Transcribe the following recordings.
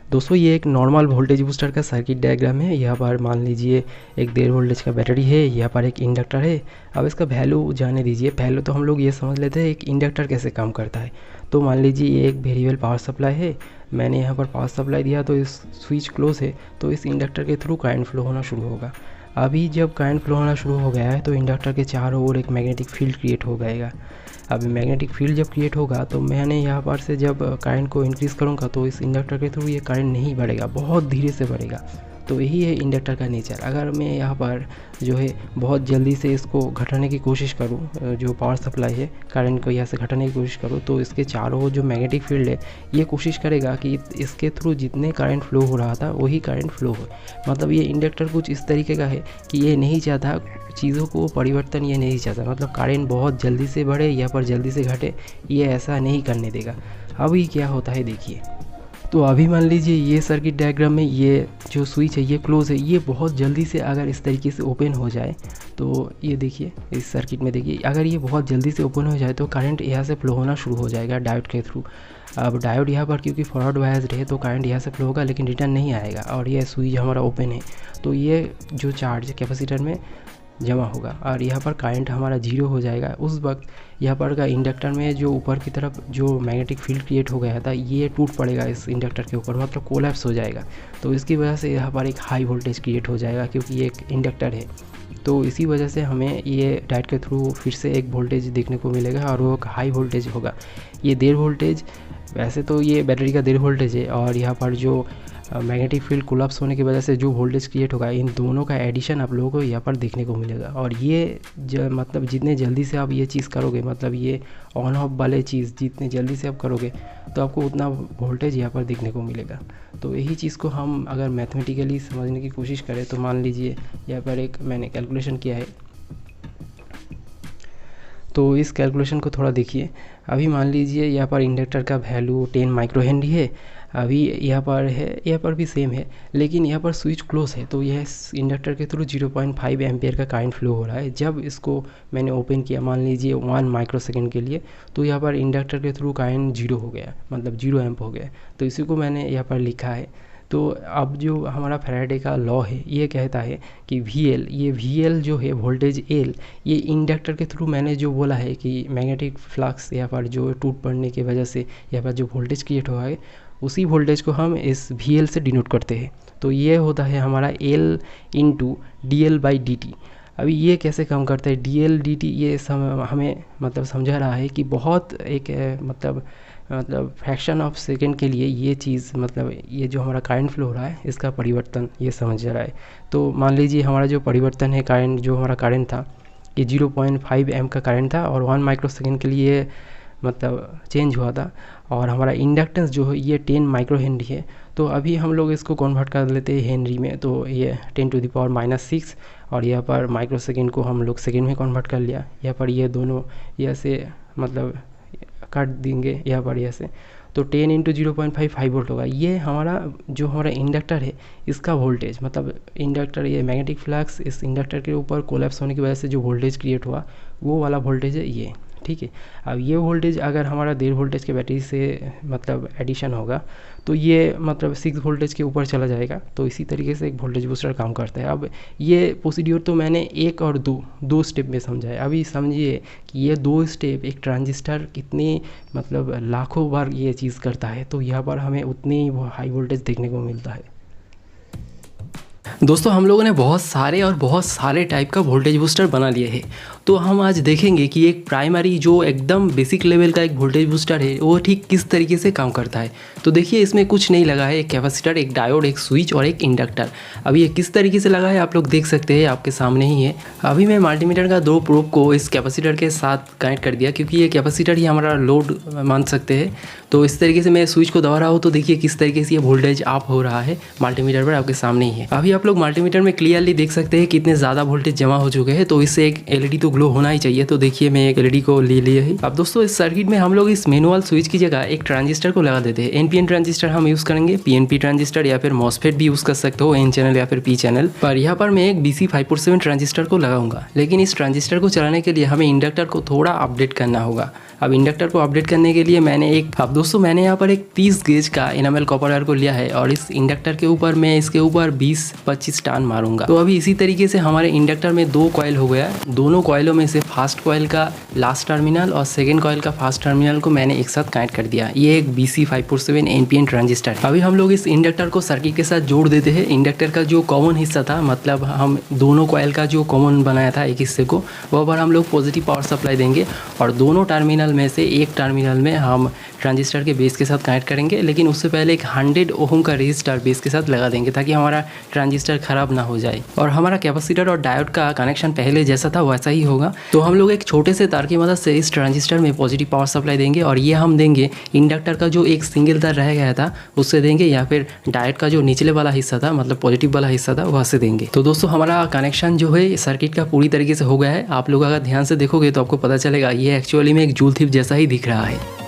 दोस्तों ये एक नॉर्मल वोल्टेज बूस्टर का सर्किट डायग्राम है। यहाँ पर मान लीजिए एक 1.5 वोल्टेज का बैटरी है, यहाँ पर एक इंडक्टर है। अब इसका वैल्यू जाने दीजिए। पहले तो हम लोग ये समझ लेते हैं एक इंडक्टर कैसे काम करता है। तो मान लीजिए ये एक वेरिएबल पावर सप्लाई है, मैंने यहाँ पर पावर सप्लाई दिया तो इस स्विच क्लोज है, तो इस इंडक्टर के थ्रू करंट फ्लो होना शुरू होगा। अभी जब करंट फ्लो होना शुरू हो गया है तो इंडक्टर के चारों ओर एक मैग्नेटिक फील्ड क्रिएट हो जाएगा। अब मैग्नेटिक फील्ड जब क्रिएट होगा तो मैंने यहाँ पर से जब करंट को इंक्रीज़ करूँगा तो इस इंडक्टर के थ्रू ये करंट नहीं बढ़ेगा, बहुत धीरे से बढ़ेगा। तो यही है इंडक्टर का नेचर। अगर मैं यहाँ पर जो है बहुत जल्दी से इसको घटाने की कोशिश करूँ, जो पावर सप्लाई है करंट को यहाँ से घटाने की कोशिश करूँ, तो इसके चारों ओर जो मैग्नेटिक फील्ड है ये कोशिश करेगा कि इसके थ्रू जितने करंट फ्लो हो रहा था वही करंट फ्लो हो। मतलब ये इंडक्टर कुछ इस तरीके का है कि ये नहीं चाहता चीज़ों को परिवर्तन, ये नहीं चाहता मतलब करंट बहुत जल्दी से बढ़े या पर जल्दी से घटे, ये ऐसा नहीं करने देगा। अभी क्या होता है देखिए। तो अभी मान लीजिए ये सर्किट डायग्राम में ये जो स्विच है ये क्लोज है, ये बहुत जल्दी से अगर इस तरीके से ओपन हो जाए तो ये देखिए इस सर्किट में देखिए, अगर ये बहुत जल्दी से ओपन हो जाए तो करंट यहाँ से फ्लो होना शुरू हो जाएगा डायोड के थ्रू। अब डायोड यहाँ पर क्योंकि फॉरवर्ड बायस्ड है तो करंट यहाँ से फ्लो होगा लेकिन रिटर्न नहीं आएगा, और ये स्विच हमारा ओपन है तो ये जो चार्ज कैपेसिटर में जमा होगा और यहाँ पर करंट हमारा जीरो हो जाएगा। उस वक्त यहाँ पर का इंडक्टर में जो ऊपर की तरफ जो मैग्नेटिक फील्ड क्रिएट हो गया था ये टूट पड़ेगा इस इंडक्टर के ऊपर, मतलब कोलैप्स हो जाएगा। तो इसकी वजह से यहाँ पर एक हाई वोल्टेज क्रिएट हो जाएगा क्योंकि ये एक इंडक्टर है। तो इसी वजह से हमें ये डायोड के थ्रू फिर से एक वोल्टेज देखने को मिलेगा और वो हाई वोल्टेज होगा। ये 1.5 वोल्टेज, वैसे तो ये बैटरी का 1.5 वोल्टेज है और यहाँ पर जो मैग्नेटिक फील्ड कोलैप्स होने की वजह से जो वोल्टेज क्रिएट होगा, इन दोनों का एडिशन आप लोगों को यहाँ पर देखने को मिलेगा। और ये मतलब जितने जल्दी से आप ये चीज़ करोगे, मतलब ये ऑन ऑफ वाले चीज़ जितने जल्दी से आप करोगे तो आपको उतना वोल्टेज यहाँ पर देखने को मिलेगा। तो यही चीज़ को हम अगर मैथमेटिकली समझने की कोशिश करें तो मान लीजिए यहाँ पर एक मैंने कैलकुलेशन किया है, तो इस कैलकुलेशन को थोड़ा देखिए। अभी मान लीजिए यहाँ पर इंडक्टर का वैल्यू 10 माइक्रो हेनरी है। अभी यहाँ पर है, यहाँ पर भी सेम है, लेकिन यहाँ पर स्विच क्लोज है तो यह इंडक्टर के थ्रू 0.5 एम्पियर का करंट फ्लो हो रहा है। जब इसको मैंने ओपन किया मान लीजिए 1 माइक्रो सेकेंड के लिए, तो यहाँ पर इंडक्टर के थ्रू करंट जीरो हो गया, मतलब 0 एम्प हो गया। तो इसी को मैंने यहाँ पर लिखा है। तो अब जो हमारा फैराडे का लॉ है ये कहता है कि VL, ये VL जो है वोल्टेज L, ये इंडक्टर के थ्रू मैंने जो बोला है कि मैग्नेटिक फ्लक्स यहाँ पर जो टूट पड़ने की वजह से यहाँ पर जो वोल्टेज क्रिएट हुआ है उसी वोल्टेज को हम इस VL से डिनोट करते हैं। तो ये होता है हमारा L इंटू DL/dt। अभी ये कैसे काम करता है DL/dt, ये हमें मतलब समझा रहा है कि बहुत एक मतलब फ्रैक्शन ऑफ सेकेंड के लिए ये चीज़, मतलब ये जो हमारा करंट फ्लो हो रहा है इसका परिवर्तन ये समझ रहा है। तो मान लीजिए हमारा जो परिवर्तन है करंट, जो हमारा करंट था ये 0.5 एम्प का करंट था और 1 माइक्रो सेकेंड के लिए मतलब चेंज हुआ था, और हमारा इंडक्टेंस जो है ये 10 माइक्रो हेनरी है। तो अभी हम लोग इसको कन्वर्ट कर लेते हैं हेनरी में, तो ये 10⁻⁻⁶, और यहाँ पर माइक्रो सेकेंड को हम लोग सेकेंड में कन्वर्ट कर लिया। यहाँ पर ये दोनों ऐसे मतलब काट देंगे यहाँ पर ऐसे, तो 10 इंटू 0.5 5 वोल्ट होगा। ये हमारा जो हमारा इंडक्टर है इसका वोल्टेज, मतलब इंडक्टर ये मैग्नेटिक फ्लक्स इस इंडक्टर के ऊपर कोलैप्स होने की वजह से जो वोल्टेज क्रिएट हुआ वो वाला वोल्टेज है ये, ठीक है। अब ये वोल्टेज अगर हमारा 1.5 वोल्टेज के बैटरी से मतलब एडिशन होगा तो ये मतलब 6 वोल्टेज के ऊपर चला जाएगा। तो इसी तरीके से एक वोल्टेज बूस्टर काम करता है। अब ये प्रोसीड्यूर तो मैंने एक और दो स्टेप में समझा है। अभी समझिए कि ये 2 स्टेप एक ट्रांजिस्टर कितने मतलब लाखों बार ये चीज़ करता है, तो यहाँ पर हमें उतनी ही हाई वोल्टेज देखने को मिलता है। दोस्तों हम लोगों ने बहुत सारे टाइप का वोल्टेज बूस्टर बना लिए हैं। तो हम आज देखेंगे कि एक प्राइमरी जो एकदम बेसिक लेवल का एक वोल्टेज बूस्टर है वो ठीक किस तरीके से काम करता है। तो देखिए इसमें कुछ नहीं लगा है, एक कैपेसिटर, एक डायोड, एक स्विच और एक इंडक्टर। अभी ये किस तरीके से लगा है आप लोग देख सकते हैं, आपके सामने ही है। अभी मैं मल्टीमीटर का 2 प्रोब को इस कैपेसिटर के साथ कनेक्ट कर दिया क्योंकि ये कैपेसिटर ही हमारा लोड मान सकते हैं। तो इस तरीके से मैं स्विच को दबा रहा हूँ तो देखिए किस तरीके से ये वोल्टेज अप हो रहा है मल्टीमीटर पर, आपके सामने ही है। अभी आप लोग मल्टीमीटर में क्लियरली देख सकते हैं कितने ज़्यादा वोल्टेज जमा हो चुके हैं। तो इससे एक LED तो ग्लो होना ही चाहिए। तो देखिए मैं एक LED को ले लिया है। अब दोस्तों इस सर्किट में हम लोग इस मैनुअल स्विच की जगह एक ट्रांजिस्टर को लगा देते हैं। NPN ट्रांजिस्टर हम यूज़ करेंगे, PNP ट्रांजिस्टर या फिर MOSFET भी यूज़ कर सकते हो, N चैनल या फिर P चैनल। पर यहाँ पर मैं एक BC547 ट्रांजिस्टर को लगाऊंगा। लेकिन इस ट्रांजिस्टर को चलाने के लिए हमें इंडक्टर को थोड़ा अपडेट करना होगा। अब इंडक्टर को अपडेट करने के लिए मैंने एक, अब दोस्तों मैंने यहाँ पर एक 30 गेज का इनामेल कॉपर वायर को लिया है और इस इंडक्टर के ऊपर मैं इसके ऊपर 20-25 टान मारूंगा। तो अभी इसी तरीके से हमारे इंडक्टर में 2 कॉइल हो गया। दोनों कॉइलों में से फर्स्ट कॉइल का लास्ट टर्मिनल और सेकेंड कॉइल का फर्स्ट टर्मिनल को मैंने एक साथ कनेक्ट कर दिया। ये एक BC547 NPN ट्रांजिस्टर है। अभी हम लोग इस इंडक्टर को सर्किट के साथ जोड़ देते हैं। इंडक्टर का जो कॉमन हिस्सा था, मतलब हम दोनों कॉइल का जो कॉमन बनाया था एक हिस्से को, वह पर हम लोग पॉजिटिव पावर सप्लाई देंगे और दोनों टर्मिनल में से एक टर्मिनल में हम ट्रांजिस्टर के बेस के साथ कनेक्ट करेंगे। लेकिन उससे पहले एक 100 ओम का रेजिस्टर बेस के साथ लगा देंगे ताकि हमारा ट्रांजिस्टर खराब ना हो जाए। और हमारा कैपेसिटर और डायोड का कनेक्शन पहले जैसा था वैसा ही होगा। तो हम लोग एक छोटे से तार की मदद से इस ट्रांजिस्टर में पॉजिटिव पावर सप्लाई देंगे और ये हम देंगे इंडक्टर का जो एक सिंगल तार रह गया था उससे देंगे, या फिर डायोड का जो निचले वाला हिस्सा था, मतलब पॉजिटिव वाला हिस्सा था, वहाँ से देंगे। तो दोस्तों हमारा कनेक्शन जो है सर्किट का पूरी तरीके से हो गया है। आप लोग अगर ध्यान से देखोगे तो आपको पता चलेगा ये एक्चुअली में एक जूल थिप जैसा ही दिख रहा है।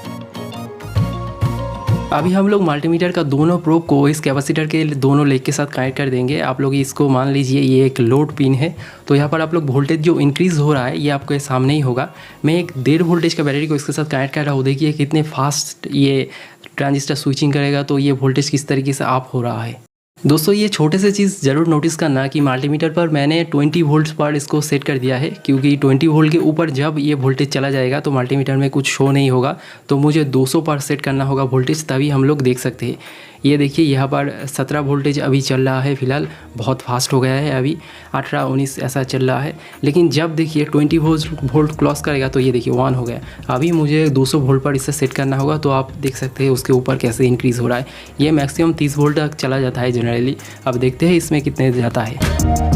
अभी हम लोग मल्टीमीटर का दोनों प्रोब को इस कैपेसिटर के दोनों लेग के साथ कनेक्ट कर देंगे। आप लोग इसको मान लीजिए ये एक लोड पिन है। तो यहाँ पर आप लोग वोल्टेज जो इंक्रीज़ हो रहा है ये आपके सामने ही होगा। मैं एक 1.5 वोल्टेज का बैटरी को इसके साथ कनेक्ट कर रहा हूँ। देखिए कितने फास्ट ये ट्रांजिस्टर स्विचिंग करेगा, तो ये वोल्टेज किस तरीके से अप हो रहा है। दोस्तों ये छोटे से चीज़ ज़रूर नोटिस करना कि मल्टीमीटर पर मैंने 20 वोल्ट पर इसको सेट कर दिया है, क्योंकि 20 वोल्ट के ऊपर जब ये वोल्टेज चला जाएगा तो मल्टीमीटर में कुछ शो नहीं होगा। तो मुझे 200 पर सेट करना होगा वोल्टेज, तभी हम लोग देख सकते हैं। ये देखिए यहाँ पर 17 वोल्टेज अभी चल रहा है फिलहाल, बहुत फास्ट हो गया है, अभी 18-19 ऐसा चल रहा है। लेकिन जब देखिए 20 वोल्ट क्रॉस करेगा तो ये देखिए 1 हो गया। अभी मुझे 200 वोल्ट पर इसे सेट करना होगा। तो आप देख सकते हैं उसके ऊपर कैसे इंक्रीज़ हो रहा है। ये मैक्सिमम 30 वोल्ट तक चला जाता है जनरली। अब देखते हैं इसमें कितने जाता है।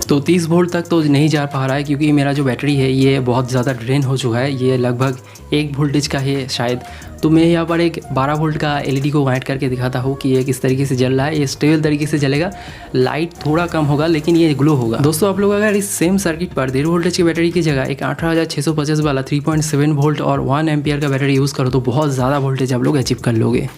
तो 30 वोल्ट तक तो नहीं जा पा रहा है, क्योंकि मेरा जो बैटरी है ये बहुत ज़्यादा ड्रेन हो चुका है। ये लगभग 1 वोल्टेज का है शायद। तो मैं यहाँ पर एक 12 वोल्ट का LED को कनेक्ट करके दिखाता हूँ कि ये किस तरीके से जल रहा है। ये स्टेबल तरीके से जलेगा, लाइट थोड़ा कम होगा लेकिन ये ग्लो होगा। दोस्तों आप लोग अगर इस सेम सर्किट पर 1.5 वोल्टेज की बैटरी की जगह एक 18650 वाला 3.7 वोल्ट और 1 एम्पियर का बैटरी यूज़ करो तो बहुत ज़्यादा वोल्टेज आप लोग अचीव कर लोगे।